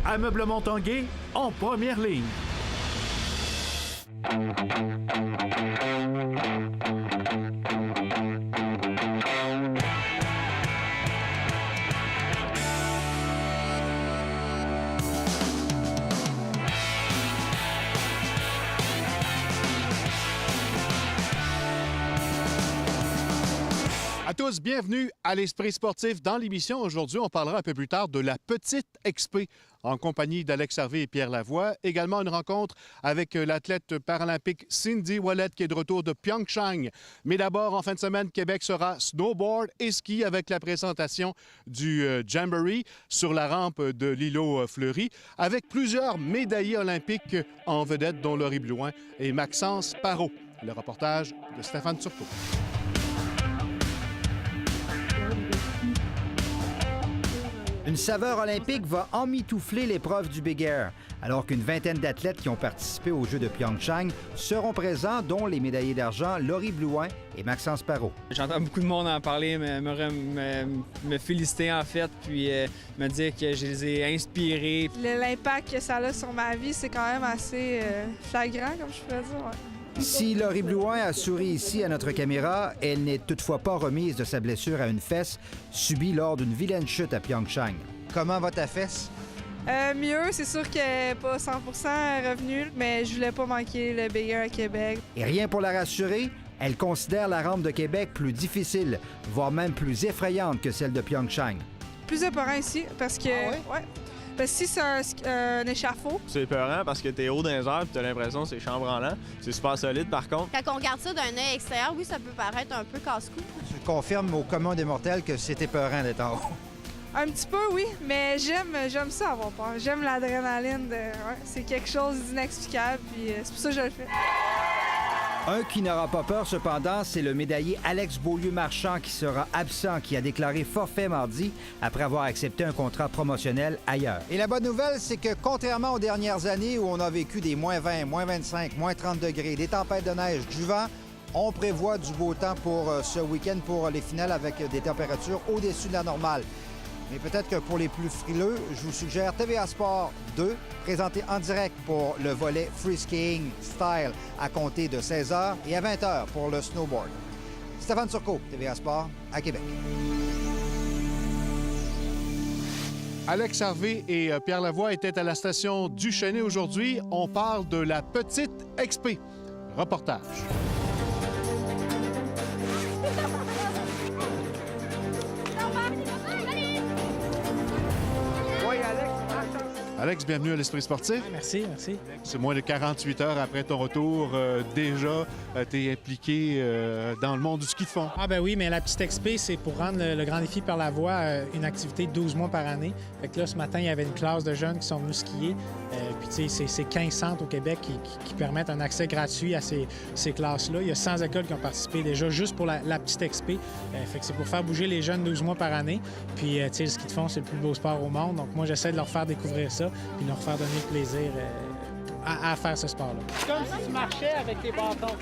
Ameublement Tanguay en première ligne. À tous, bienvenue à l'Esprit sportif. Dans l'émission, aujourd'hui, on parlera un peu plus tard de la Petite Expé en compagnie d'Alex Harvey et Pierre Lavoie. Également une rencontre avec l'athlète paralympique Cindy Ouellet qui est de retour de Pyeongchang. Mais d'abord, en fin de semaine, Québec sera snowboard et ski avec la présentation du Jamboree sur la rampe de l'îlot Fleury avec plusieurs médaillés olympiques en vedette, dont Laurie Blouin et Maxence Parot. Le reportage de Stéphane Turcot. Une saveur olympique va emmitoufler l'épreuve du Big Air, alors qu'une vingtaine d'athlètes qui ont participé aux Jeux de Pyeongchang seront présents, dont les médaillés d'argent Laurie Blouin et Maxence Parot. J'entends beaucoup de monde en parler, me féliciter en fait, puis me dire que je les ai inspirés. L'impact que ça a sur ma vie, c'est quand même assez flagrant, comme je pourrais dire. Ouais. Si Laurie Blouin a souri ici à notre caméra, elle n'est toutefois pas remise de sa blessure à une fesse subie lors d'une vilaine chute à Pyeongchang. Comment va ta fesse? Mieux, c'est sûr qu'elle n'est pas 100% revenue, mais je voulais pas manquer le Big Air à Québec. Et rien pour la rassurer, elle considère la rampe de Québec plus difficile, voire même plus effrayante que celle de Pyeongchang. Plus épeurant ici, parce que... Ah ouais? Ouais. Parce que ici, c'est un échafaud. C'est épeurant parce que t'es haut dans les airs et t'as l'impression que c'est chambranlant. C'est super solide par contre. Quand on regarde ça d'un œil extérieur, oui, ça peut paraître un peu casse-cou. Tu confirmes au commun des mortels que c'est épeurant d'être en haut. Un petit peu, oui, mais j'aime ça avoir peur. J'aime l'adrénaline. C'est quelque chose d'inexplicable, puis c'est pour ça que je le fais. Un qui n'aura pas peur, cependant, c'est le médaillé Alex Beaulieu-Marchand qui sera absent, qui a déclaré forfait mardi après avoir accepté un contrat promotionnel ailleurs. Et la bonne nouvelle, c'est que contrairement aux dernières années où on a vécu des moins 20, moins 25, moins 30 degrés, des tempêtes de neige, du vent, on prévoit du beau temps pour ce week-end pour les finales avec des températures au-dessus de la normale. Mais peut-être que pour les plus frileux, je vous suggère TVA Sport 2, présenté en direct pour le volet Free Skiing Style à compter de 16h et à 20h pour le snowboard. Stéphane Turcot, TVA Sport, à Québec. Alex Harvey et Pierre Lavoie étaient à la station du Chêne aujourd'hui. On parle de la Petite Expé. Reportage. Alex, bienvenue à l'Esprit sportif. Merci, merci. C'est moins de 48 heures après ton retour. Déjà, tu es impliqué dans le monde du ski de fond. Ah ben oui, mais la Petite Expé, c'est pour rendre le Grand Défi par la voie une activité de 12 mois par année. Fait que là, ce matin, il y avait une classe de jeunes qui sont venus skier. Puis tu sais, c'est 15 centres au Québec qui permettent un accès gratuit à ces classes-là. Il y a 100 écoles qui ont participé déjà juste pour la Petite Expé. Fait que c'est pour faire bouger les jeunes 12 mois par année. Puis tu sais, le ski de fond, c'est le plus beau sport au monde. Donc moi, j'essaie de leur faire découvrir ça puis leur faire donner le plaisir à faire ce sport-là. Comme si tu marchais avec tes bâtons.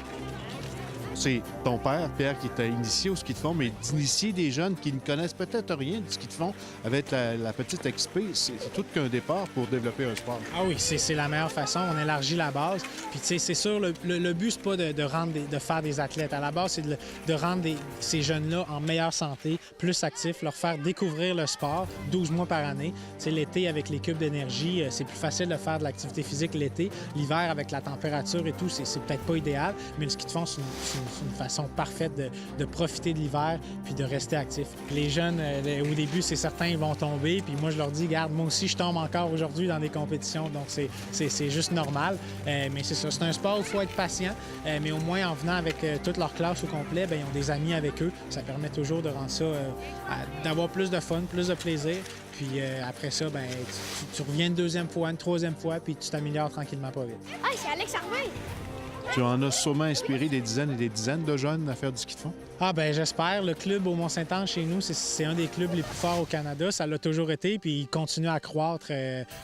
C'est ton père, Pierre, qui t'a initié au ski de fond, mais d'initier des jeunes qui ne connaissent peut-être rien du ski de fond avec la Petite Expé, c'est tout qu'un départ pour développer un sport. Ah oui, c'est la meilleure façon. On élargit la base. Puis, tu sais, c'est sûr, le but, c'est pas de faire des athlètes. À la base, c'est de rendre ces jeunes-là en meilleure santé, plus actifs, leur faire découvrir le sport 12 mois par année. Tu sais, l'été, avec les cubes d'énergie, c'est plus facile de faire de l'activité physique l'été. L'hiver, avec la température et tout, c'est peut-être pas idéal, mais le ski de fond, c'est une façon parfaite de profiter de l'hiver puis de rester actif. Les jeunes, au début, c'est certain, ils vont tomber. Puis moi, je leur dis, regarde, moi aussi, je tombe encore aujourd'hui dans des compétitions. Donc, c'est juste normal. Mais c'est ça, c'est un sport où il faut être patient. Mais au moins, en venant avec toute leur classe au complet, bien, ils ont des amis avec eux. Ça permet toujours de rendre ça, d'avoir plus de fun, plus de plaisir. Puis après ça, ben, tu reviens une deuxième fois, une troisième fois, puis tu t'améliores tranquillement pas vite. Ah, c'est Alex Harvey! Tu en as sûrement inspiré des dizaines et des dizaines de jeunes à faire du ski de fond? Ah ben j'espère. Le club au Mont-Saint-Ange, chez nous, c'est un des clubs les plus forts au Canada. Ça l'a toujours été, puis il continue à croître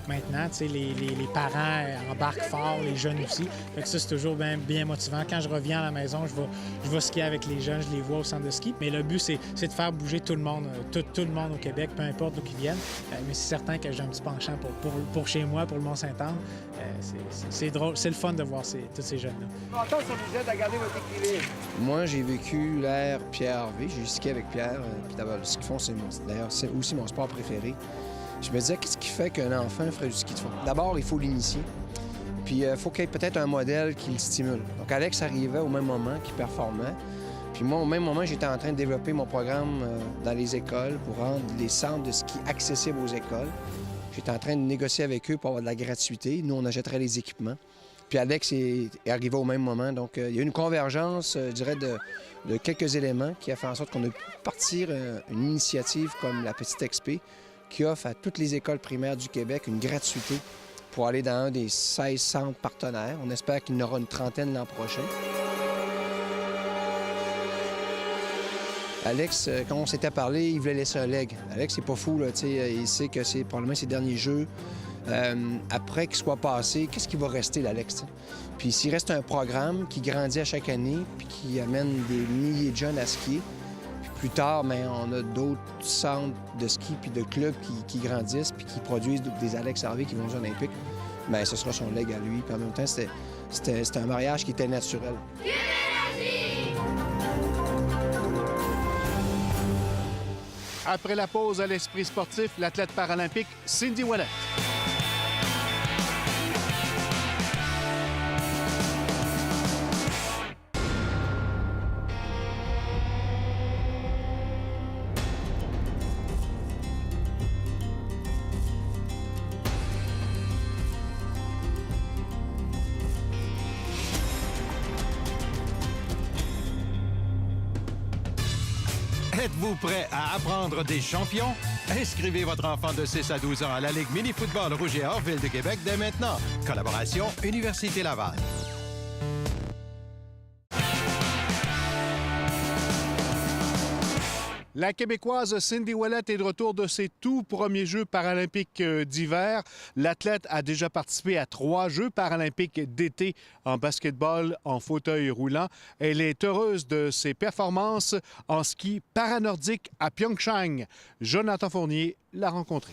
maintenant. Tu sais, les parents embarquent fort, les jeunes aussi. Fait que ça, c'est toujours bien motivant. Quand je reviens à la maison, je vais skier avec les jeunes, je les vois au centre de ski. Mais le but, c'est de faire bouger tout le monde, tout le monde au Québec, peu importe d'où ils viennent. Mais c'est certain que j'ai un petit penchant pour chez moi, pour le Mont-Saint-Ange. C'est drôle, c'est le fun de voir tous ces jeunes-là. Longtemps, ça vous aide à garder votre équilibre. Moi, j'ai vécu l'ère Pierre Harvey. J'ai skié avec Pierre. Puis d'abord, le ski de fond, d'ailleurs, c'est aussi mon sport préféré. Je me disais, qu'est-ce qui fait qu'un enfant ferait du ski de fond? D'abord, il faut l'initier. Puis il faut qu'il y ait peut-être un modèle qui le stimule. Donc Alex arrivait au même moment, qui performait. Puis moi, au même moment, j'étais en train de développer mon programme dans les écoles pour rendre les centres de ski accessibles aux écoles. J'étais en train de négocier avec eux pour avoir de la gratuité. Nous, on achèterait les équipements. Puis Alex est arrivé au même moment. Donc, il y a eu une convergence, je dirais, de quelques éléments qui a fait en sorte qu'on a pu partir une initiative comme la Petite XP qui offre à toutes les écoles primaires du Québec une gratuité pour aller dans un des 16 centres partenaires. On espère qu'il y en aura une trentaine l'an prochain. Alex, quand on s'était parlé, il voulait laisser un leg. Alex, c'est pas fou, là, il sait que c'est probablement ses derniers jeux. Après qu'il soit passé, qu'est-ce qui va rester, l'Alex? Puis s'il reste un programme qui grandit à chaque année puis qui amène des milliers de jeunes à skier, puis plus tard, bien, on a d'autres centres de ski puis de clubs qui grandissent puis qui produisent des Alex Harvey qui vont aux Olympiques, bien, ce sera son leg à lui. Puis en même temps, c'était un mariage qui était naturel. Après la pause à l'Esprit sportif, l'athlète paralympique Cindy Ouellet. Êtes-vous prêt à apprendre des champions? Inscrivez votre enfant de 6 à 12 ans à la Ligue mini-football Rouge et Or Ville de Québec dès maintenant. Collaboration Université Laval. La Québécoise Cindy Ouellet est de retour de ses tout premiers Jeux paralympiques d'hiver. L'athlète a déjà participé à 3 Jeux paralympiques d'été en basketball en fauteuil roulant. Elle est heureuse de ses performances en ski paranordique à Pyeongchang. Jonathan Fournier l'a rencontré.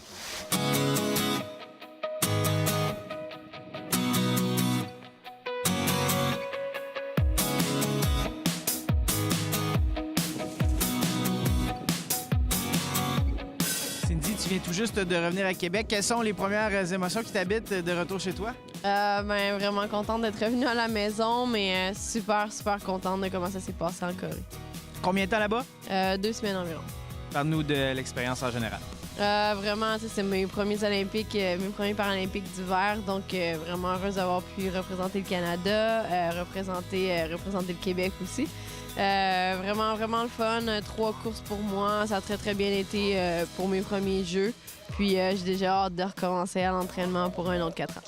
Cindy, tu viens tout juste de revenir à Québec. Quelles sont les premières émotions qui t'habitent de retour chez toi? Vraiment contente d'être revenue à la maison, mais super contente de comment ça s'est passé en Corée. Combien de temps là-bas? 2 semaines environ. Parle-nous de l'expérience en général. Vraiment, c'est mes premiers Olympiques, mes premiers Paralympiques d'hiver, donc vraiment heureuse d'avoir pu représenter le Canada, représenter le Québec aussi. Vraiment le fun. 3 courses pour moi. Ça a très bien été pour mes premiers Jeux. Puis j'ai déjà hâte de recommencer à l'entraînement pour un autre 4 ans.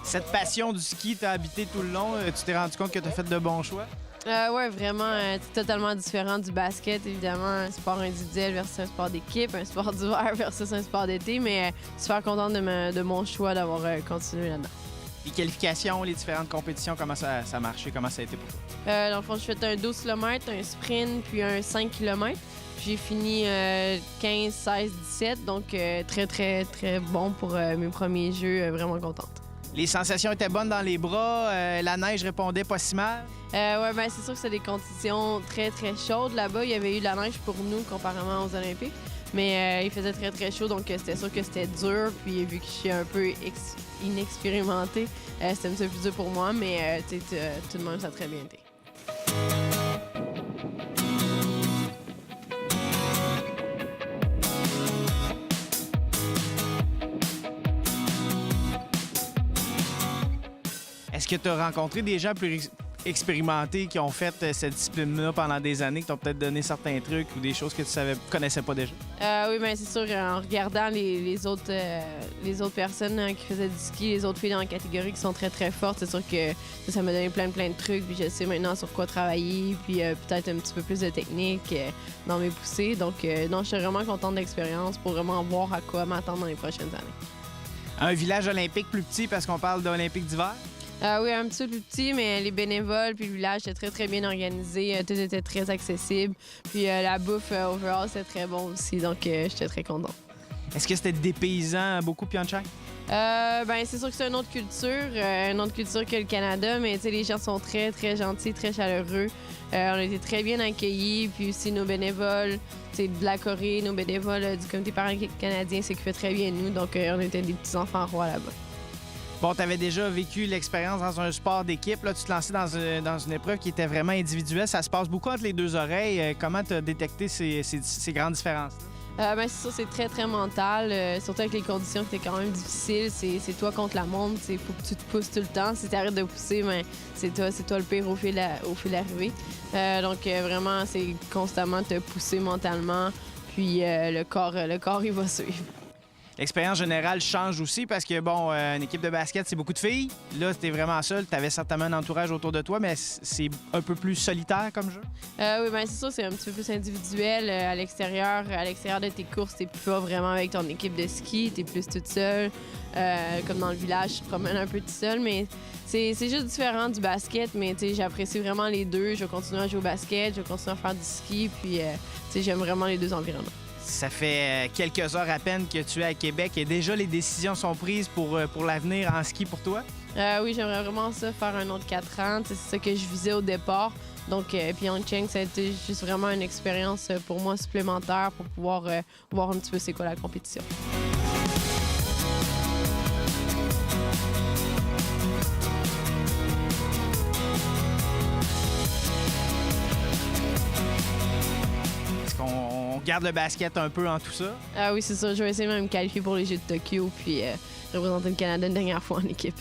Cette passion du ski t'a habité tout le long. Tu t'es rendu compte que tu as fait de bons choix? Oui, vraiment. C'est totalement différent du basket, évidemment. Un sport individuel versus un sport d'équipe, un sport d'hiver versus un sport d'été. Mais super contente de mon choix d'avoir continué là-dedans. Les qualifications, les différentes compétitions, comment ça a marché? Comment ça a été pour toi? Dans le fond, j'ai fait un 12 km, un sprint, puis un 5 km. J'ai fini 15, 16, 17, donc très bon pour mes premiers Jeux, vraiment contente. Les sensations étaient bonnes dans les bras, la neige répondait pas si mal? C'est sûr que c'est des conditions très chaudes là-bas. Il y avait eu de la neige pour nous comparément aux Olympiques, mais il faisait très chaud, donc c'était sûr que c'était dur. Puis vu que je suis un peu inexpérimentée, c'était un petit peu plus dur pour moi, mais tout de même, ça a très bien été. Est-ce que tu as rencontré des gens plus expérimentés qui ont fait cette discipline-là pendant des années, qui t'ont peut-être donné certains trucs ou des choses que tu connaissais pas déjà? Oui, bien c'est sûr, en regardant les autres personnes qui faisaient du ski, les autres filles dans la catégorie qui sont très, très fortes, c'est sûr que ça m'a donné plein de trucs. Puis je sais maintenant sur quoi travailler, puis peut-être un petit peu plus de technique dans mes poussées. Donc, non, je suis vraiment contente de l'expérience pour vraiment voir à quoi m'attendre dans les prochaines années. Un village olympique plus petit parce qu'on parle d'Olympique d'hiver? Oui, un petit peu plus petit, mais les bénévoles puis le village étaient très, très bien organisé. Tout était très accessible. Puis la bouffe, overall, c'était très bon aussi. Donc, j'étais très contente. Est-ce que c'était dépaysant beaucoup, Pyeongchang? Ben c'est sûr que c'est une autre culture que le Canada, mais les gens sont très, très gentils, très chaleureux. On a été très bien accueillis. Puis aussi, nos bénévoles de la Corée, nos bénévoles du Comité paralympique canadien s'occupaient très bien de nous. Donc, on était des petits enfants rois là-bas. Bon, tu avais déjà vécu l'expérience dans un sport d'équipe. Là, tu te lançais dans une épreuve qui était vraiment individuelle. Ça se passe beaucoup entre les deux oreilles. Comment tu as détecté ces grandes différences? Ben c'est ça, c'est très, très mental. Surtout avec les conditions qui étaient quand même difficiles. C'est toi contre la montre. Il faut que tu te pousses tout le temps. Si tu arrêtes de pousser, ben, c'est toi le pire au fil d'arrivée. Donc, vraiment, c'est constamment te pousser mentalement. Puis le corps, il va suivre. L'expérience générale change aussi parce que, bon, une équipe de basket, c'est beaucoup de filles. Là, t'es vraiment seul. T'avais certainement un entourage autour de toi, mais c'est un peu plus solitaire comme jeu? Oui, bien, c'est sûr, c'est un petit peu plus individuel. À l'extérieur de tes courses, t'es pas vraiment avec ton équipe de ski. T'es plus toute seule. Comme dans le village, tu te promènes un peu toute seule, mais c'est juste différent du basket. Mais, tu sais, j'apprécie vraiment les deux. Je vais continuer à jouer au basket, je vais continuer à faire du ski, puis, tu sais, j'aime vraiment les deux environnements. Ça fait quelques heures à peine que tu es à Québec et déjà les décisions sont prises pour l'avenir en ski pour toi? Oui, j'aimerais vraiment ça, faire un autre 4 ans. C'est ça que je visais au départ. Donc, Pyeongchang, ça a été juste vraiment une expérience pour moi supplémentaire pour pouvoir voir un petit peu c'est quoi la compétition. On garde le basket un peu en tout ça? Ah oui, c'est ça. Je vais essayer de me qualifier pour les Jeux de Tokyo puis représenter le Canada une dernière fois en équipe.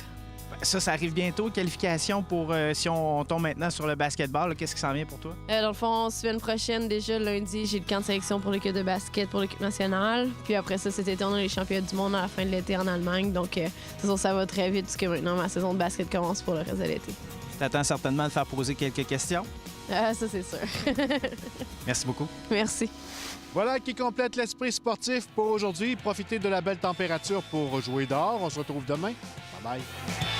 Ça arrive bientôt, qualification pour si on tombe maintenant sur le basketball. Qu'est-ce qui s'en vient pour toi? Dans le fond, semaine prochaine, déjà lundi, j'ai le camp de sélection pour l'équipe de basket pour l'équipe nationale. Puis après ça, cet été, on a les championnats du monde à la fin de l'été en Allemagne. Donc, ça va très vite puisque maintenant, ma saison de basket commence pour le reste de l'été. T'attends certainement de faire poser quelques questions? Ça, c'est sûr. Merci beaucoup. Merci. Voilà qui complète l'esprit sportif pour aujourd'hui. Profitez de la belle température pour jouer dehors. On se retrouve demain. Bye bye.